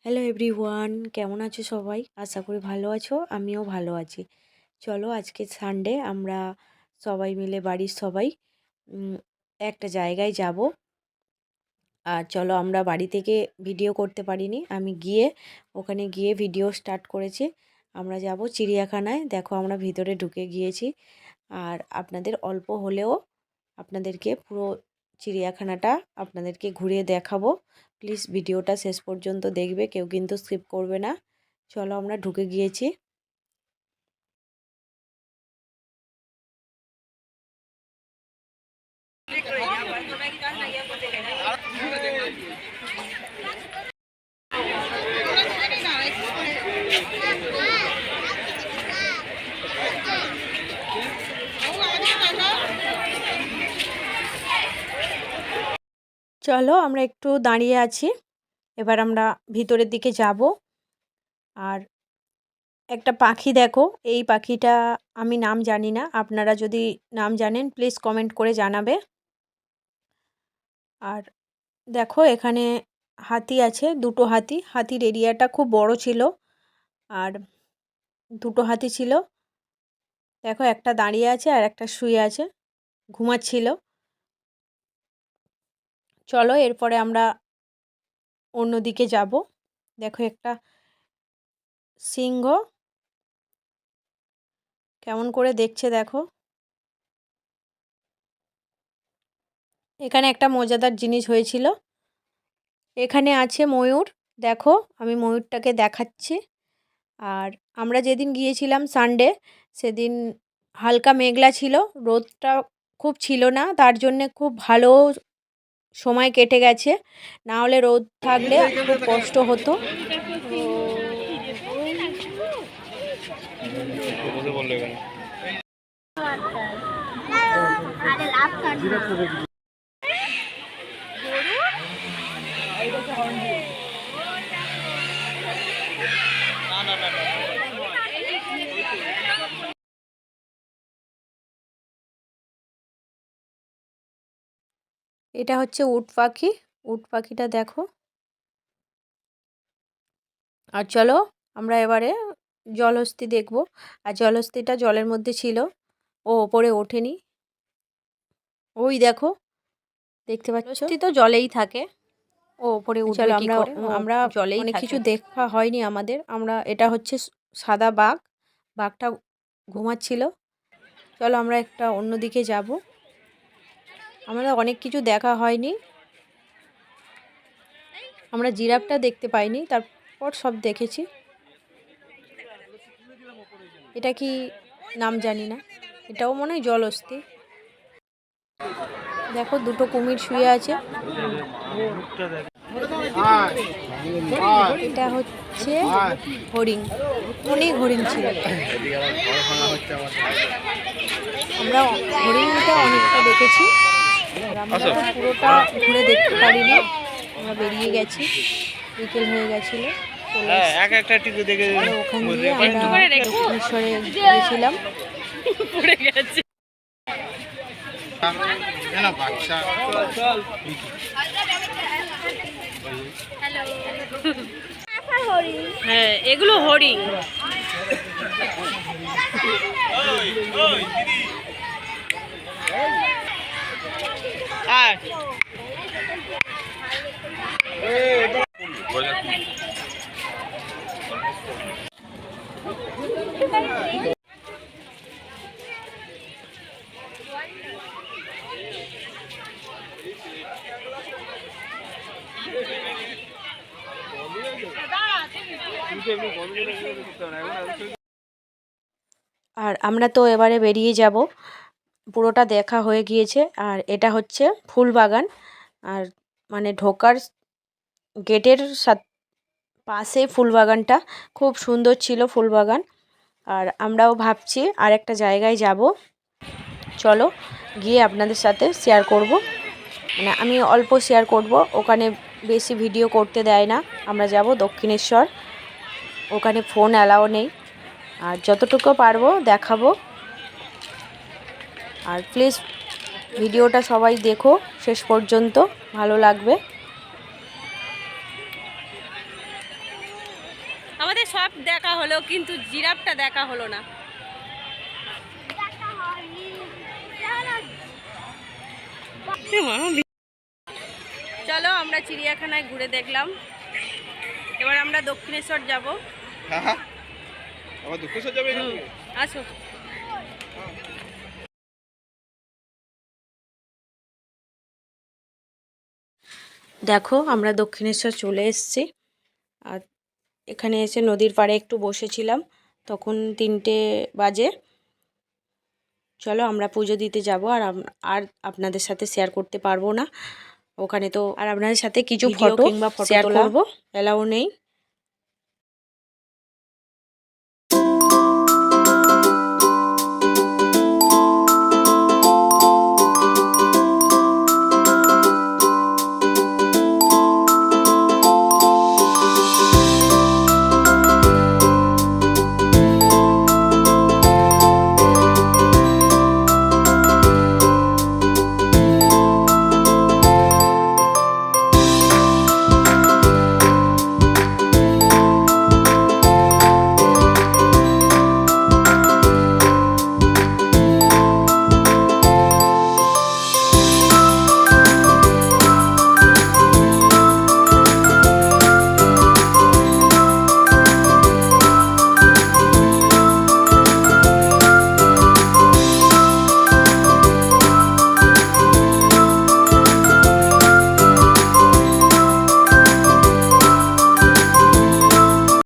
Hello everyone, কেমন আছো সবাই? আশা করি ভালো আছো, আমিও ভালো আছি। চলো আজকে সানডে, আমরা সবাই মিলে বাড়ির সবাই উম, একটা জায়গায় যাব। আর চলো, আমরা বাড়ি থেকে ভিডিও করতে পারিনি, আমি ওখানে গিয়ে ভিডিও স্টার্ট করেছি। আমরা যাব চিড়িয়াখানায়। দেখো, আমরা ভিতরে ঢুকে গিয়েছি। আর আপনাদের অল্প হলেও আপনাদেরকে পুরো চিড়িয়াখানাটা আপনাদেরকে ঘুরিয়ে দেখাবো। প্লিজ ভিডিওটা শেষ পর্যন্ত দেখবে, কেউ কিন্তু স্কিপ করবে না। চলো, আমরা ঢুকে গিয়েছি। চলো, আমরা একটু দাঁড়িয়ে আছি, এবার আমরা ভিতরের দিকে যাব। আর একটা পাখি দেখো, এই পাখিটা আমি নাম জানি না, আপনারা যদি নাম জানেন প্লিজ কমেন্ট করে জানাবে। আর দেখো, এখানে হাতি আছে, দুটো হাতি। হাতির এরিয়াটা খুব বড় ছিল, আর দুটো হাতি ছিল। দেখো, একটা দাঁড়িয়ে আছে আর একটা শুয়ে আছে, ঘুমাচ্ছিল। চলো, এরপরে আমরা অন্যদিকে যাব। দেখো, একটা সিংহ কেমন করে দেখছে দেখো। এখানে একটা মজাদার জিনিস হয়েছিল, এখানে আছে ময়ূর। দেখো, আমি ময়ূরটাকে দেখাচ্ছি। আর আমরা যেদিন গিয়েছিলাম সানডে, সেদিন হালকা মেঘলা ছিল, রোদটা খুব ছিল না, তার জন্যে খুব ভালো সময় কেটে গেছে। না হলে রোদ থাকলে খুব কষ্ট হতো। এটা হচ্ছে উট পাখি, উট পাখিটা দেখো। আর চলো, আমরা এবারে জলহস্তী দেখব। আর জলহস্তীটা জলের মধ্যে ছিল, ও ওপরে ওঠেনি। ওই দেখো, দেখতে পাচ্ছ, জলহস্তী তো জলেই থাকে, ও ওপরে উঠবে কি করে? আমরা জলেই অনেক কিছু দেখা হয়নি আমাদের। এটা হচ্ছে সাদা বাঘ, বাঘটা ঘুমাচ্ছিল। চলো, আমরা একটা অন্যদিকে যাব। আমাদের অনেক কিছু দেখা হয়নি, আমরা জিরাফটা দেখতে পাইনি, তারপর সব দেখেছি। এটা কি নাম জানি না, এটাও মনে হয় জলহস্তী। দেখো, দুটো কুমির শুয়ে আছে। এটা হচ্ছে হরিণ, অনেক হরিণ ছিল। আমরা হরিণটা অনেকটা দেখেছি, আর আমরা তো পুরোটা ঘুরে দেখতে পারিনি, আমরা বেরিয়ে গেছি, বিকেল হয়ে গেছিলো। ওখান দিয়ে আমরা দক্ষিণেশ্বরে গিয়েছিলাম। হ্যাঁ, এগুলো হরিণ। আর আমরা তো এবারে বেরিয়ে যাব, পুরোটা দেখা হয়ে গিয়েছে। আর এটা হচ্ছে ফুল বাগান, আর মানে ঢোকার গেটের পাশে ফুল বাগানটা, খুব সুন্দর ছিল ফুল বাগান। আর আমরাও ভাবছি আর একটা জায়গায় যাব, চলো গিয়ে আপনাদের সাথে শেয়ার করব। মানে আমি অল্প শেয়ার করব, ওখানে বেশি ভিডিও করতে দেয় না। আমরা যাব দক্ষিণেশ্বর, ওখানে ফোন অ্যালাও নেই, আর যতটুকু পারবো দেখাবো। আর প্লিজ ভিডিওটা সবাই দেখো শেষ পর্যন্ত, ভালো লাগবে। আমাদের সব দেখা হলো, কিন্তু জিরাফটা দেখা হলো না। চলো আমরা চিড়িয়াখানায় ঘুরে দেখলাম, এবার আমরা দক্ষিণেশ্বর যাব। আসো। দেখো আমরা দক্ষিণেশ্বর চলে এসেছি। আর এখানে এসে নদীর পাড়ে একটু বসেছিলাম, তখন 3টে বাজে। চলো আমরা পুজো দিতে যাব। আর আপনাদের সাথে শেয়ার করতে পারবো না ওখানে, তো আর আপনাদের সাথে কিছু ফটো কিংবা ফটো শেয়ার করবো, এলাও নেই।